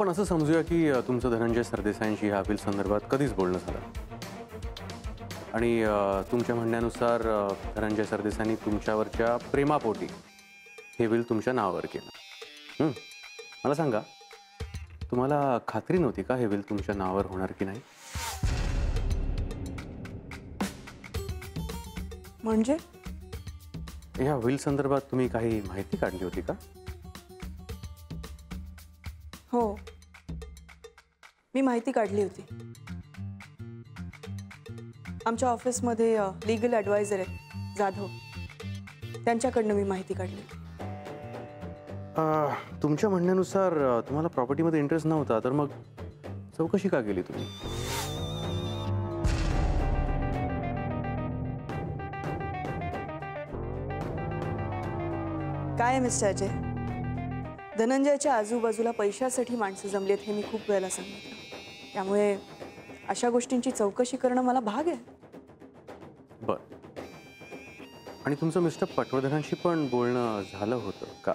आपण असं समजूया की तुमचं धनंजय सरदेसाईंशी ह्या बिल संदर्भात कधीच बोलणं झालं आणि तुमच्या म्हणण्यानुसार धनंजय सरदेसाईंनी तुमच्यावरच्या प्रेमापोटी हे बिल तुमच्या नावावर केलं. मला सांगा, तुम्हाला खात्री नव्हती का हे बिल तुमच्या नावावर होणार की नाही? म्हणजे ह्या बिल संदर्भात तुम्ही काही माहिती काढली होती का? हो, मी माहिती काढली होती. आमच्या ऑफिसमध्ये लीगल ॲडवायझर आहेत जाधव, त्यांच्याकडनं मी माहिती काढली. तुमच्या म्हणण्यानुसार तुम्हाला प्रॉपर्टीमध्ये इंटरेस्ट नव्हता, तर मग चौकशी का केली तुम्ही? काय मिस्टर अजय, धनंजयच्या आजूबाजूला पैशासाठी माणसं जमलीत हे मी खूप वेळेला सांगितलं. त्यामुळे अशा गोष्टींची चौकशी करणं मला भाग आहे. बरं, आणि तुमचं मिस्टर पटवर्धनांशी पण बोलणं झालं होतं का?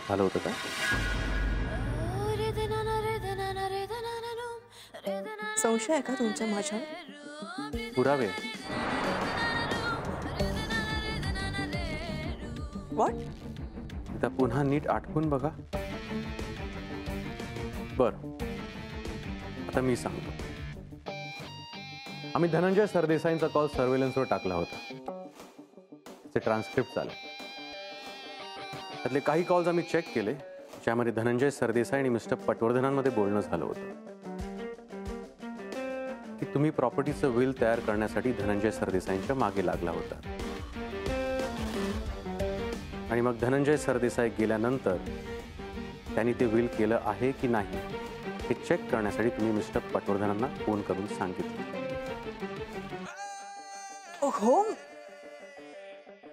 झालं होतं का? संशय आहे का तुमच्या माझ्यावर? पुरावे. व्हॉट? त्या पुन्हा नीट आठवून बघा. बरं, आता मी सांगतो. आम्ही धनंजय सरदेसाईंचा कॉल सर्व्हेलन्सवर टाकला होता. ते ट्रान्सक्रिप्ट झाले. त्यातले काही कॉल्स आम्ही चेक केले, ज्यामध्ये धनंजय सरदेसाई आणि मिस्टर पटवर्धनांमध्ये बोलणं झालं होतं की तुम्ही प्रॉपर्टीचं विल तयार करण्यासाठी धनंजय सरदेसाईंच्या मागे लागला होता. आणि मग धनंजय सरदेसाई गेल्यानंतर त्यांनी ते विल केलं आहे की नाही हे चेक करण्यासाठी तुम्ही मिस्टर पटवर्धनांना फोन करून सांगितलं. हो,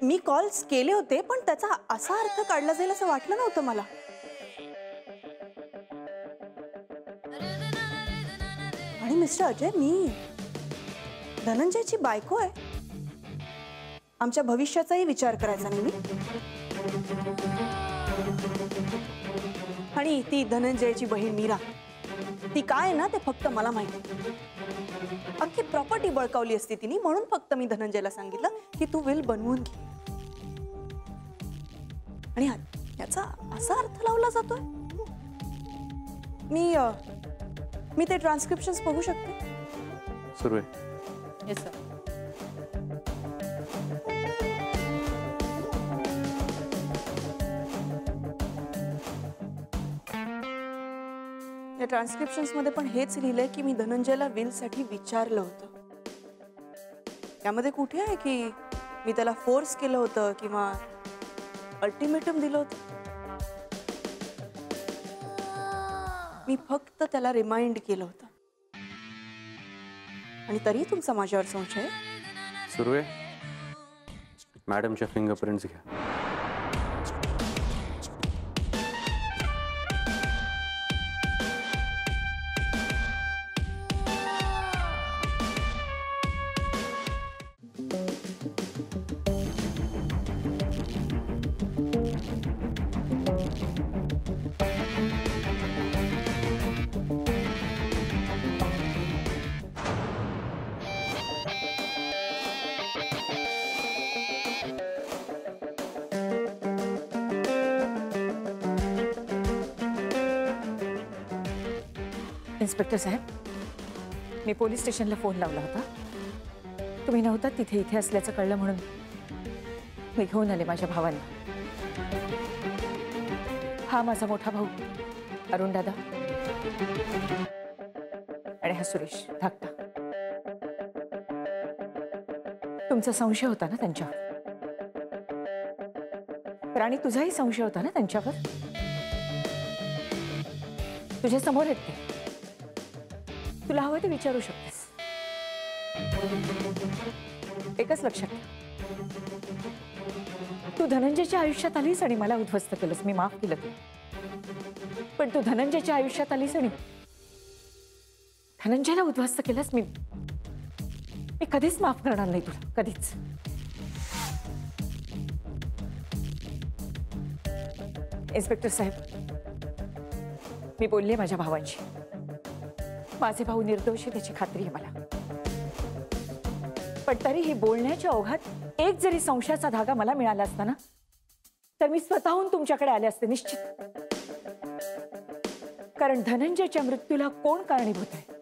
मी कॉल्स केले होते, पण त्याचा असा अर्थ काढला जाईल असं वाटलं नव्हतं मला. आणि मिस्टर अजय, मी धनंजयची बायको आहे. आमच्या भविष्याचाही विचार करायचा नाही मी. आणि ती धनंजयची बहीण मीरा, ती काय ना ते फक्त मला माहिती. अख्खी प्रॉपर्टी बळकावली असती तिने, म्हणून फक्त मी धनंजयला सांगितलं की तू विल बनवून घे. आणि याचा असा अर्थ लावला जातोय. मी ते ट्रान्स्क्रिप्शन्स बघू शकते? सुरू आहे. Yes sir. या ट्रान्स्क्रिप्शन्समध्ये पण हेच लिहिलंय की मी धनंजयला विलसाठी विचारलं होतं. त्यामध्ये कुठे आहे की मी त्याला फोर्स केलं होतं किंवा अल्टिमेटम दिलं होतं? मी फक्त त्याला रिमाइंड केलं होतं. आणि तरी तुमचा माझ्यावर संशय? सुरू आहे. मॅडमच्या फिंगरप्रिंट्स घ्या. इन्स्पेक्टर साहेब, मी पोलीस स्टेशनला फोन लावला होता. तुम्ही नव्हता तिथे. इथे असल्याचं कळलं म्हणून मी घेऊन आले माझ्या भावांना. हा माझा मोठा भाऊ अरुण दादा आणि हा सुरेश धाकटा. तुमचा संशय होता ना त्यांच्यावर, राणी तुझाही संशय होता ना त्यांच्यावर. तुझ्या समोर आहेत ते, तुला हवं ते विचारू शकतेस. एकच लक्षात ठेव, तू धनंजयच्या आयुष्यात आलीस आणि मला उद्ध्वस्त केलंस. मी माफ केलं तू, पण तू धनंजयच्या आयुष्यात आलीस आणि धनंजयला उद्ध्वस्त केलंस. मी कधीच माफ करणार नाही तुला, कधीच. इन्स्पेक्टर साहेब, मी बोलले माझ्या भावांशी. माझे भाऊ निर्दोष आहे त्याची खात्री आहे मला. पण तरीही बोलण्याच्या ओघात एक जरी संशयाचा धागा मला मिळाला असता ना, तर मी स्वतःहून तुमच्याकडे आले असते निश्चित. कारण धनंजयच्या मृत्यूला कोण कारणीभूत आहे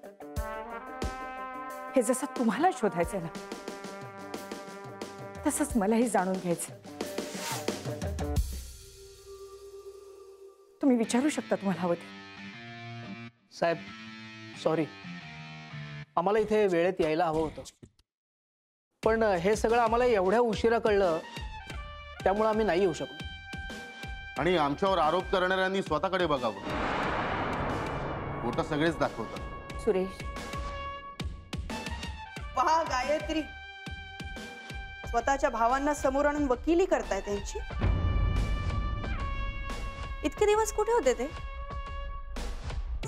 हे जसं तुम्हाला शोधायचंय ना, तसंच मलाही जाणून घ्यायचं. तुम्ही विचारू शकता तुम्हाला हवं ते. साहेब सॉरी, आम्हाला इथे वेळेत यायला हवं होतं, पण हे सगळं आम्हाला एवढ्या उशिरा कळलं त्यामुळे आम्ही नाही येऊ शकलो. आणि आमच्यावर आरोप करणाऱ्यांनी स्वतःकडे बघावं. खोटं सगळेच दाखवतात. सुरेश, पहा गायत्री, स्वतःच्या भावांना समोर आणून वकिली करताय त्यांची. इतके दिवस कुठे होते ते?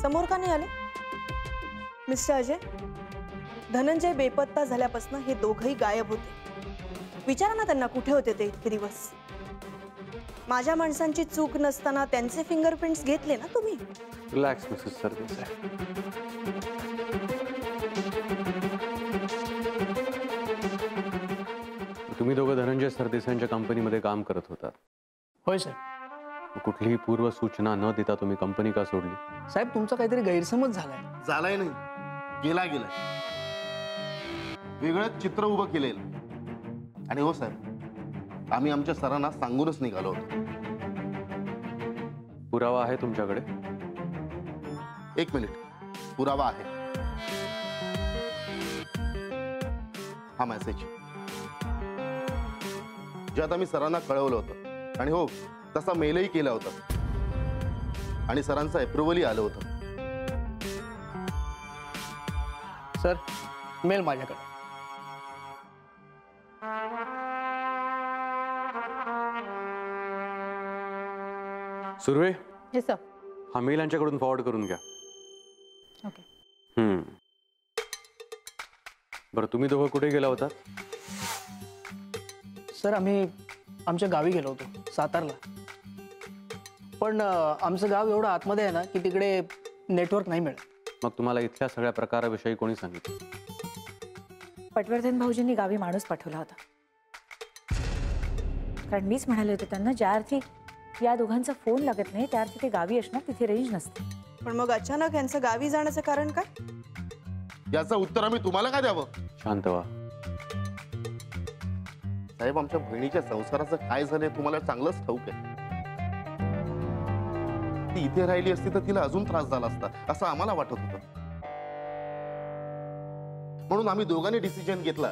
समोर का नाही आले? मिस्टर अजय, धनंजय बेपत्ता झाल्यापासून हे दोघंही गायब होते. विचारा ना त्यांना कुठे होते ते इतके दिवस. माझ्या माणसांची चूक नसताना त्यांचे फिंगरप्रिंट्स घेतले ना तुम्ही. Relax Mrs Sardesai. तुम्ही दोघं धनंजय सरदेसाईंच्या कंपनीमध्ये काम करत होतात. होय साहेब. कुठलीही पूर्व सूचना न देता तुम्ही कंपनी का सोडली? साहेब तुमचा काहीतरी गैरसमज झालाय. झालाय नाही, गेलाय. वेगळंच चित्र उभं केलेलं. आणि हो साहेब, आम्ही आमच्या सरांना सांगूनच निघालो होतो. पुरावा आहे तुमच्याकडे? एक मिनिट, पुरावा आहे. हा मेसेज ज्यात आम्ही सरांना कळवलं होतं. आणि हो, तसा मेलही केला होता आणि सरांचं अप्रुव्हलही आलं होतं. सर मेल माझ्याकडे. सुर्वे, हे सर. हा मेल यांच्याकडून फॉरवर्ड करून घ्या. ओके. बरं, तुम्ही दोघं कुठे गेला होता? सर आम्ही आमच्या गावी गेलो होतो, सातारला. पण आमचं गाव एवढं आतमध्ये आहे ना की तिकडे नेटवर्क नाही मिळत. मग तुम्हाला इथल्या सगळ्या प्रकाराविषयी कोणी सांगितलं? पटवर्धन भाऊजींनी गावी माणूस पाठवला होता. कारण मीच म्हणाले होते त्यांना, ज्या अर्थी या दोघांचा फोन लागत नाही त्या अर्थी ते गावी असणार, तिथे रेंज नसते. पण मग अचानक यांचं गावी जाण्याचं कारण काय? याचं उत्तर आम्ही तुम्हाला काय द्यावं? शांत व्हा साहेब, आमच्या बहिणीच्या संसाराचं काय झालंय तुम्हाला चांगलंच ठाऊक आहे. ती इथे राहिली असती तर तिला अजून त्रास झाला असता असं आम्हाला वाटत होतं. म्हणून आम्ही दोघांनी डिसिजन घेतला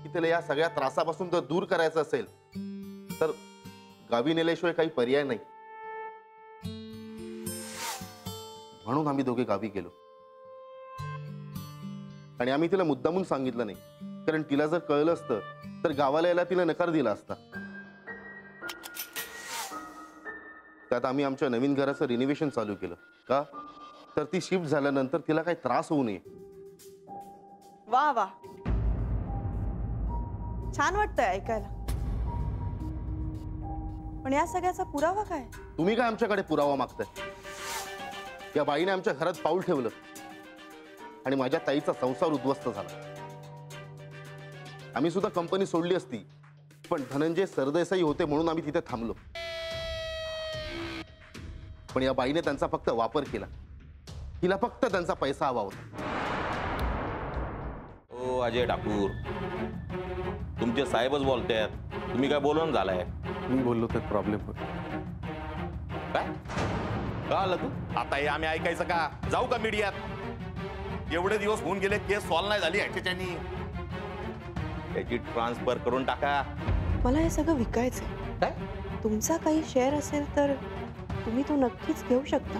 की तिला या सगळ्या त्रासापासून जर दूर करायचं असेल तर गावी नेल्याशिवाय काही पर्याय नाही. म्हणून आम्ही दोघे गावी गेलो. आणि आम्ही तिला मुद्दामून सांगितलं नाही, कारण तिला जर कळलं असतं तर गावाला यायला तिला नकार दिला असता. त्यात आम्ही आमच्या नवीन घराचं रिनोव्हेशन चालू केलं. का तर ती शिफ्ट झाल्यानंतर तिला काही त्रास होऊ नये. वा वा, छान वाटतंय ऐकायला. पण या सगळ्याचा पुरावा काय? तुम्ही काय आमच्याकडे पुरावा मागताय? या बाईने आमच्या घरात पाऊल ठेवलं आणि माझ्या ताईचा संसार उद्ध्वस्त झाला. आम्ही सुद्धा कंपनी सोडली असती, पण धनंजय सरदेसाई होते म्हणून आम्ही तिथे थांबलो. पण या बाईने त्यांचा फक्त वापर केला. हिला फक्त त्यांचा पैसा हवा होता. ओ अजय ठाकूर, तुमचे साहेबच बोलतायत, तुम्ही काय बोलून झालाय? मी बोललो तर प्रॉब्लेम होईल. काय का आलं तू? आता हे आम्ही ऐकायचं का? जाऊ का मीडियात? एवढे दिवस होऊन गेले, केस सॉल्व्ह नाही झाली ह्याच्यानी. त्याची ट्रान्सफर करून टाका. मला हे सगळं विकायचंय. काय? तुमचा काही शेअर असेल तर तुम्ही तो नक्कीच घेऊ शकता.